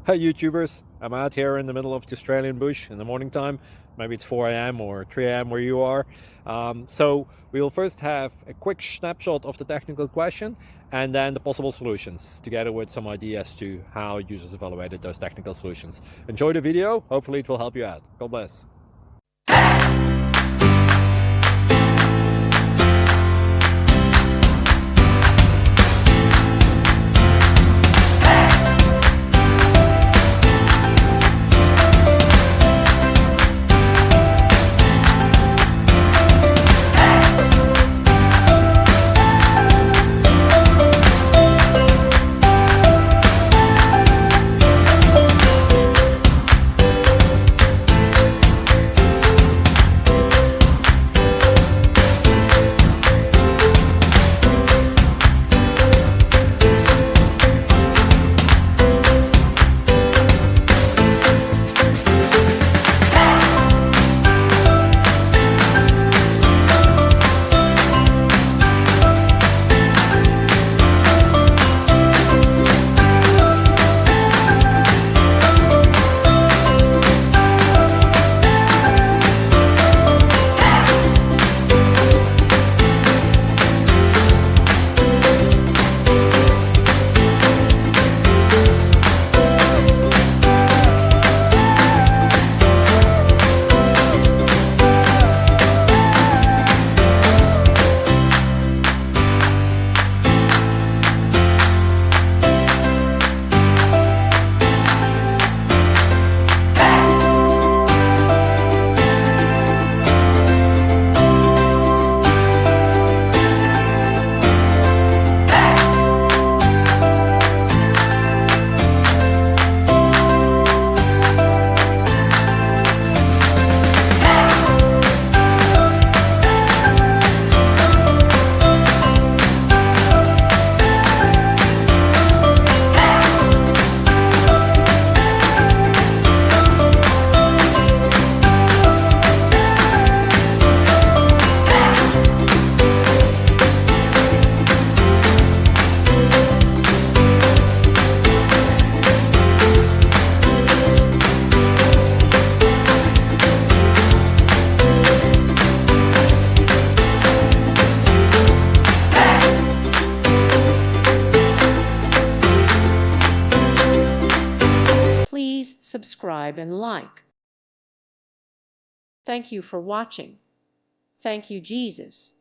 Hey YouTubers, I'm out here in the middle of the Australian bush in the morning time. Maybe it's 4 a.m. or 3 a.m. where you are. So we will first have a quick snapshot of the technical question and then the possible solutions, together with some ideas to how users evaluated those technical solutions. Enjoy the video, hopefully it will help you out. God bless. Please subscribe and like. Thank you for watching. Thank you, Jesus.